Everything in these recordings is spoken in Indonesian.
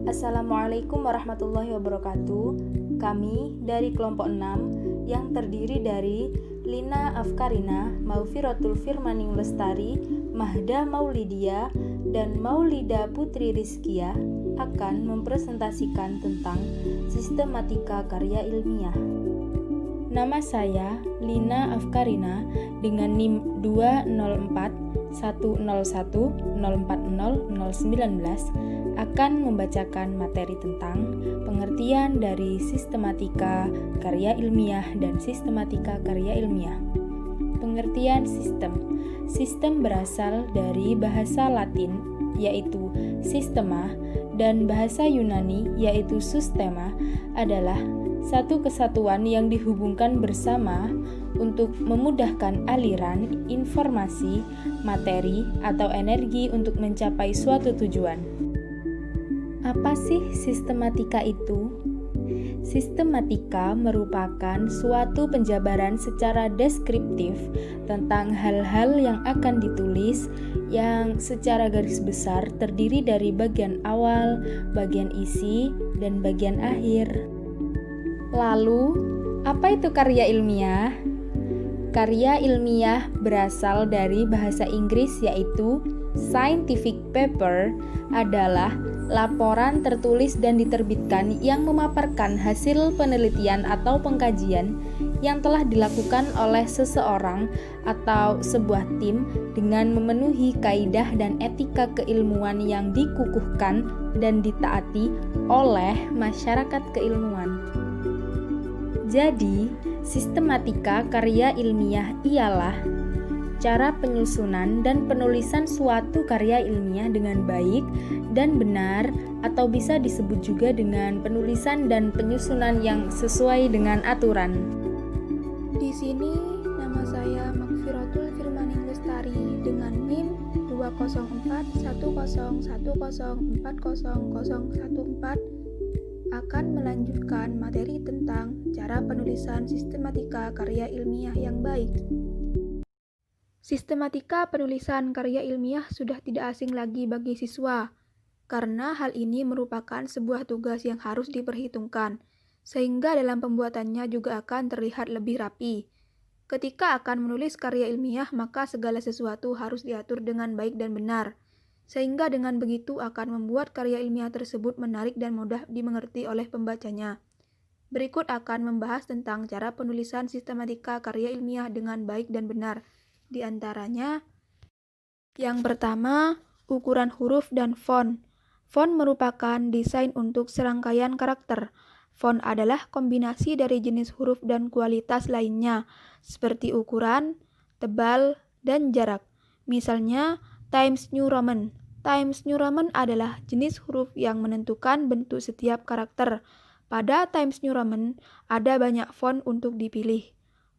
Assalamualaikum warahmatullahi wabarakatuh. Kami dari kelompok 6 yang terdiri dari Lina Afkarina, Maufirotul Firmaning Lestari, Mahda Maulidia, dan Maulida Putri Rizkia akan mempresentasikan tentang sistematika karya ilmiah. Nama saya Lina Afkarina dengan NIM 20410104019 akan membacakan materi tentang pengertian dari sistematika karya ilmiah dan sistematika karya ilmiah. Pengertian sistem. Sistem berasal dari bahasa Latin yaitu sistema dan bahasa Yunani yaitu sustema adalah satu kesatuan yang dihubungkan bersama untuk memudahkan aliran informasi, materi, atau energi untuk mencapai suatu tujuan. Apa sih sistematika itu? Sistematika merupakan suatu penjabaran secara deskriptif tentang hal-hal yang akan ditulis yang secara garis besar terdiri dari bagian awal, bagian isi, dan bagian akhir. Lalu, apa itu karya ilmiah? Karya ilmiah berasal dari bahasa Inggris yaitu scientific paper adalah laporan tertulis dan diterbitkan yang memaparkan hasil penelitian atau pengkajian yang telah dilakukan oleh seseorang atau sebuah tim dengan memenuhi kaidah dan etika keilmuan yang dikukuhkan dan ditaati oleh masyarakat keilmuan. Jadi, sistematika karya ilmiah ialah cara penyusunan dan penulisan suatu karya ilmiah dengan baik dan benar, atau bisa disebut juga dengan penulisan dan penyusunan yang sesuai dengan aturan. Di sini nama saya Maufirotul Firmaning Lestari dengan NIM 20410104014 akan melanjutkan materi tentang cara penulisan sistematika karya ilmiah yang baik. Sistematika penulisan karya ilmiah sudah tidak asing lagi bagi siswa, karena hal ini merupakan sebuah tugas yang harus diperhitungkan, sehingga dalam pembuatannya juga akan terlihat lebih rapi. Ketika akan menulis karya ilmiah, maka segala sesuatu harus diatur dengan baik dan benar, sehingga dengan begitu akan membuat karya ilmiah tersebut menarik dan mudah dimengerti oleh pembacanya. Berikut akan membahas tentang cara penulisan sistematika karya ilmiah dengan baik dan benar. Di antaranya, yang pertama, ukuran huruf dan font. Font merupakan desain untuk serangkaian karakter. Font adalah kombinasi dari jenis huruf dan kualitas lainnya, seperti ukuran, tebal, dan jarak. Misalnya, Times New Roman. Times New Roman adalah jenis huruf yang menentukan bentuk setiap karakter. Pada Times New Roman, ada banyak font untuk dipilih.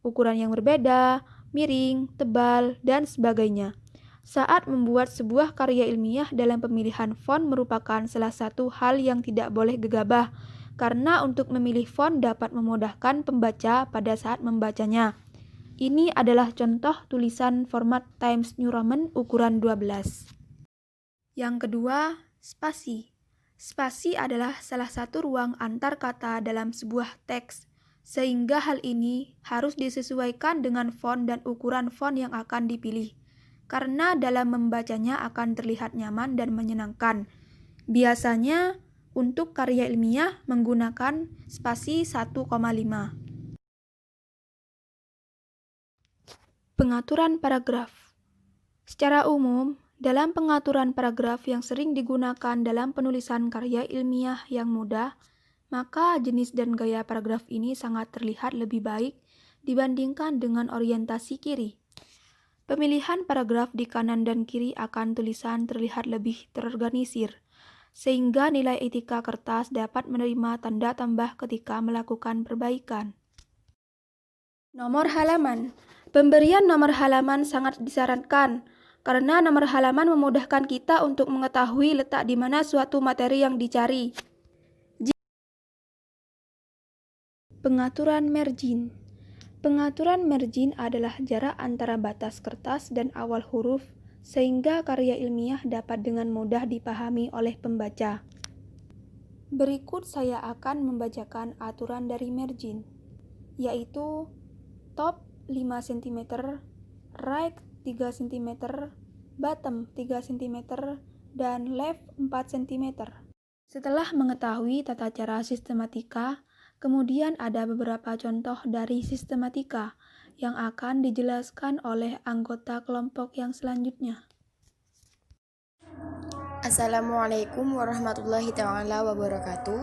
Ukuran yang berbeda, miring, tebal, dan sebagainya. Saat membuat sebuah karya ilmiah, dalam pemilihan font merupakan salah satu hal yang tidak boleh gegabah, karena untuk memilih font dapat memudahkan pembaca pada saat membacanya. Ini adalah contoh tulisan format Times New Roman ukuran 12. Yang kedua, spasi. Spasi adalah salah satu ruang antar kata dalam sebuah teks, sehingga hal ini harus disesuaikan dengan font dan ukuran font yang akan dipilih, karena dalam membacanya akan terlihat nyaman dan menyenangkan. Biasanya, untuk karya ilmiah menggunakan spasi 1,5. Pengaturan paragraf. Secara umum, dalam pengaturan paragraf yang sering digunakan dalam penulisan karya ilmiah yang mudah, maka jenis dan gaya paragraf ini sangat terlihat lebih baik dibandingkan dengan orientasi kiri. Pemilihan paragraf di kanan dan kiri akan tulisan terlihat lebih terorganisir, sehingga nilai etika kertas dapat menerima tanda tambah ketika melakukan perbaikan. Nomor halaman. Pemberian nomor halaman sangat disarankan, karena nomor halaman memudahkan kita untuk mengetahui letak di mana suatu materi yang dicari. Pengaturan margin. Pengaturan margin adalah jarak antara batas kertas dan awal huruf sehingga karya ilmiah dapat dengan mudah dipahami oleh pembaca. Berikut saya akan membacakan aturan dari margin, yaitu top 5 cm, right 3 cm, bottom 3 cm, dan left 4 cm. Setelah mengetahui tata cara sistematika, kemudian ada beberapa contoh dari sistematika yang akan dijelaskan oleh anggota kelompok yang selanjutnya. Assalamualaikum warahmatullahi ta'ala wabarakatuh.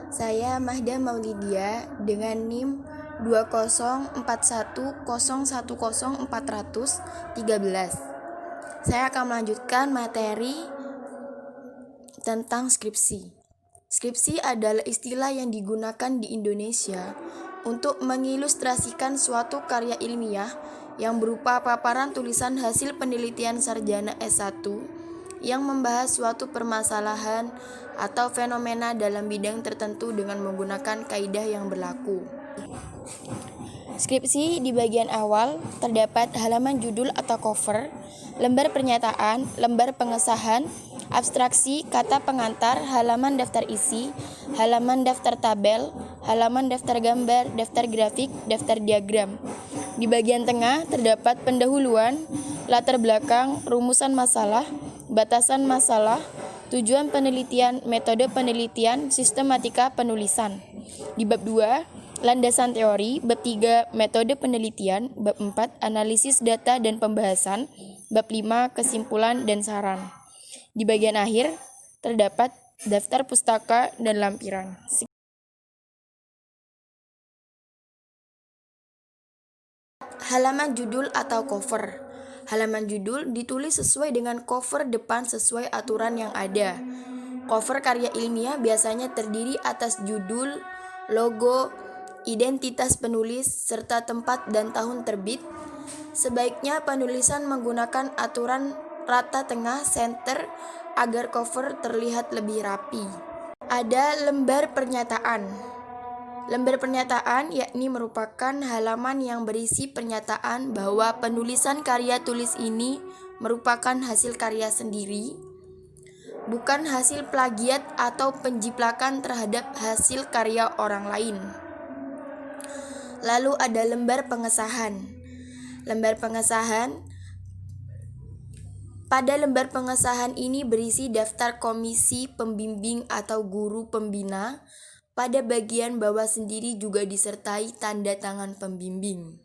Saya Mahda Maulidia dengan NIM 20410104013. Saya akan melanjutkan materi tentang skripsi. Skripsi adalah istilah yang digunakan di Indonesia untuk mengilustrasikan suatu karya ilmiah yang berupa paparan tulisan hasil penelitian sarjana S1 yang membahas suatu permasalahan atau fenomena dalam bidang tertentu dengan menggunakan kaidah yang berlaku. Skripsi di bagian awal terdapat halaman judul atau cover, lembar pernyataan, lembar pengesahan, abstraksi, kata pengantar, halaman daftar isi, halaman daftar tabel, halaman daftar gambar, daftar grafik, daftar diagram. Di bagian tengah terdapat pendahuluan, latar belakang, rumusan masalah, batasan masalah, tujuan penelitian, metode penelitian, sistematika penulisan. Di bab 2, landasan teori, bab 3, metode penelitian, bab 4, analisis data dan pembahasan, bab 5, kesimpulan dan saran. Di bagian akhir terdapat daftar pustaka dan lampiran. Halaman judul atau cover. Halaman judul ditulis sesuai dengan cover depan sesuai aturan yang ada. Cover karya ilmiah biasanya terdiri atas judul, logo, identitas penulis, serta tempat dan tahun terbit. Sebaiknya penulisan menggunakan aturan rata tengah center agar cover terlihat lebih rapi. Ada lembar pernyataan. Lembar pernyataan yakni merupakan halaman yang berisi pernyataan bahwa penulisan karya tulis ini merupakan hasil karya sendiri, bukan hasil plagiat atau penjiplakan terhadap hasil karya orang lain. Lalu ada lembar pengesahan. Lembar pengesahan. Pada lembar pengesahan ini berisi daftar komisi pembimbing atau guru pembina. Pada bagian bawah sendiri juga disertai tanda tangan pembimbing.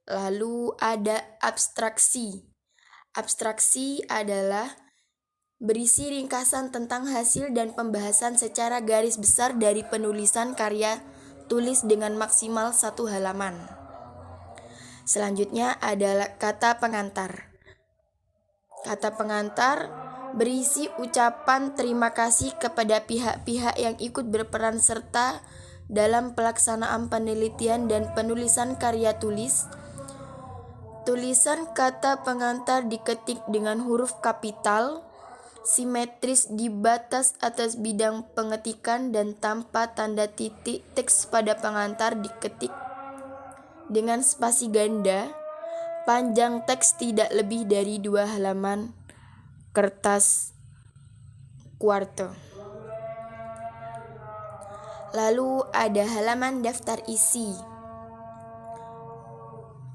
Lalu ada abstraksi. Abstraksi adalah berisi ringkasan tentang hasil dan pembahasan secara garis besar dari penulisan karya tulis dengan maksimal 1 halaman. Selanjutnya adalah kata pengantar. Kata pengantar berisi ucapan terima kasih kepada pihak-pihak yang ikut berperan serta dalam pelaksanaan penelitian dan penulisan karya tulis. Tulisan kata pengantar diketik dengan huruf kapital, simetris di batas atas bidang pengetikan dan tanpa tanda titik. Teks pada pengantar diketik dengan spasi ganda. Panjang teks tidak lebih dari 2 halaman kertas kuarto. Lalu ada halaman daftar isi.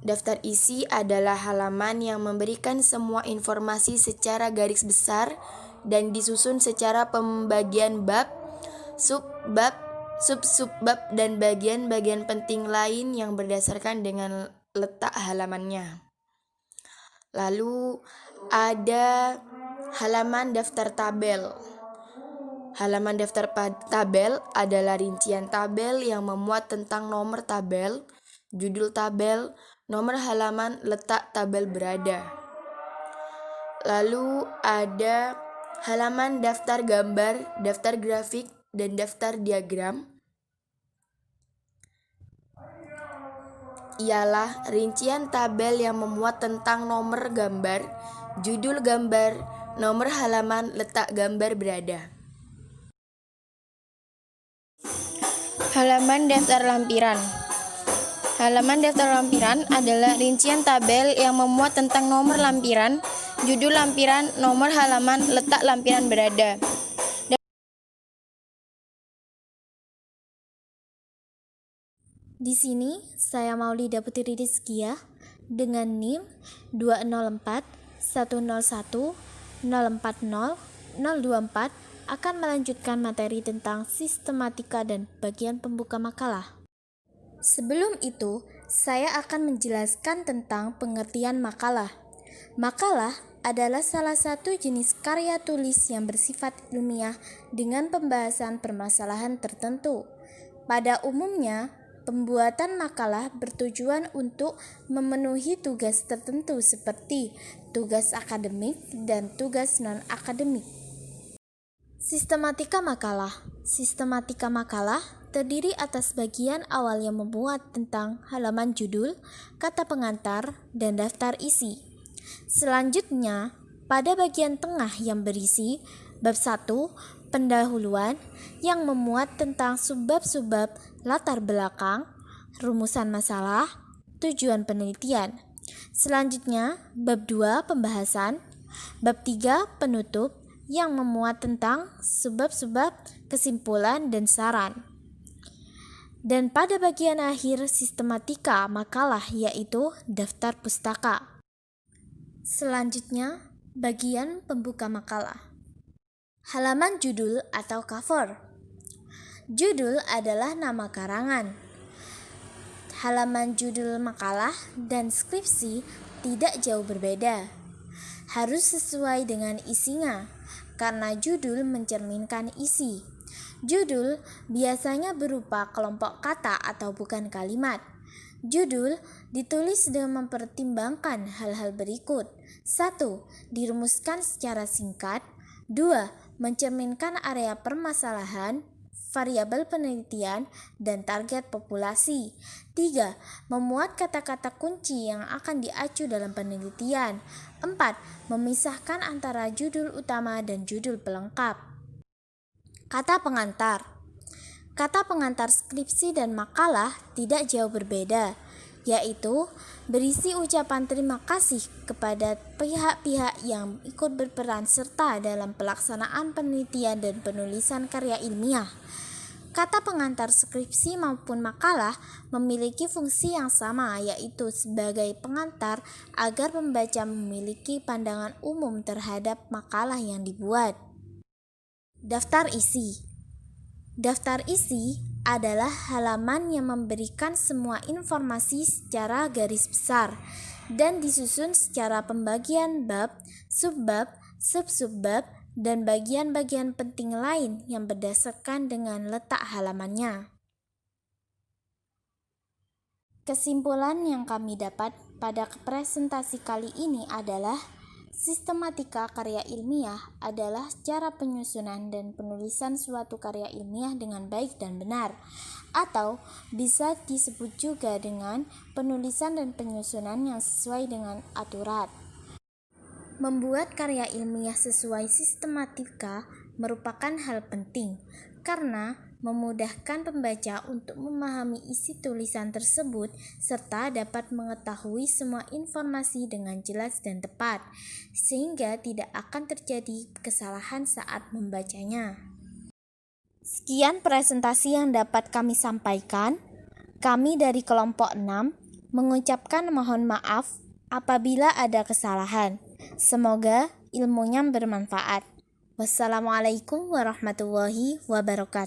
Daftar isi adalah halaman yang memberikan semua informasi secara garis besar dan disusun secara pembagian bab, subbab, sub-subbab, dan bagian-bagian penting lain yang berdasarkan dengan letak halamannya. Lalu ada halaman daftar tabel. Halaman daftar tabel adalah rincian tabel yang memuat tentang nomor tabel, judul tabel, nomor halaman, letak tabel berada. Lalu ada halaman daftar gambar, daftar grafik, dan daftar diagram. Ialah rincian tabel yang memuat tentang nomor gambar, judul gambar, nomor halaman, letak gambar berada. Halaman daftar lampiran. Halaman daftar lampiran adalah rincian tabel yang memuat tentang nomor lampiran, judul lampiran, nomor halaman, letak lampiran berada. Di sini saya Maulida Putri Rizkia dengan NIM 204 101 040 024 akan melanjutkan materi tentang sistematika dan bagian pembuka makalah. Sebelum itu, saya akan menjelaskan tentang pengertian makalah. Makalah adalah salah satu jenis karya tulis yang bersifat ilmiah dengan pembahasan permasalahan tertentu. Pada umumnya, pembuatan makalah bertujuan untuk memenuhi tugas tertentu seperti tugas akademik dan tugas non-akademik. Sistematika makalah. Sistematika makalah terdiri atas bagian awal yang memuat tentang halaman judul, kata pengantar, dan daftar isi. Selanjutnya, pada bagian tengah yang berisi bab 1, pendahuluan, yang memuat tentang subbab-subbab, latar belakang, rumusan masalah, tujuan penelitian. Selanjutnya, bab 2, pembahasan, bab 3, penutup, yang memuat tentang subbab-subbab, kesimpulan, dan saran. Dan pada bagian akhir sistematika makalah yaitu daftar pustaka. Selanjutnya, bagian pembuka makalah. Halaman judul atau cover. Judul adalah nama karangan. Halaman judul makalah dan skripsi tidak jauh berbeda. Harus sesuai dengan isinya, karena judul mencerminkan isi. Judul biasanya berupa kelompok kata atau bukan kalimat. Judul ditulis dengan mempertimbangkan hal-hal berikut. 1. Dirumuskan secara singkat. 2. Mencerminkan area permasalahan, variabel penelitian, dan target populasi. 3. Memuat kata-kata kunci yang akan diacu dalam penelitian. 4. Memisahkan antara judul utama dan judul pelengkap. Kata pengantar. Kata pengantar skripsi dan makalah tidak jauh berbeda, yaitu berisi ucapan terima kasih kepada pihak-pihak yang ikut berperan serta dalam pelaksanaan penelitian dan penulisan karya ilmiah. Kata pengantar skripsi maupun makalah memiliki fungsi yang sama, yaitu sebagai pengantar agar pembaca memiliki pandangan umum terhadap makalah yang dibuat. Daftar isi. Daftar isi adalah halaman yang memberikan semua informasi secara garis besar dan disusun secara pembagian bab, subbab, sub-subbab, dan bagian-bagian penting lain yang berdasarkan dengan letak halamannya. Kesimpulan yang kami dapat pada presentasi kali ini adalah sistematika karya ilmiah adalah cara penyusunan dan penulisan suatu karya ilmiah dengan baik dan benar, atau bisa disebut juga dengan penulisan dan penyusunan yang sesuai dengan aturan. Membuat karya ilmiah sesuai sistematika merupakan hal penting karena memudahkan pembaca untuk memahami isi tulisan tersebut serta dapat mengetahui semua informasi dengan jelas dan tepat, sehingga tidak akan terjadi kesalahan saat membacanya. Sekian presentasi yang dapat kami sampaikan. Kami dari kelompok 6 mengucapkan mohon maaf apabila ada kesalahan. Semoga ilmunya bermanfaat. Wassalamualaikum warahmatullahi wabarakatuh.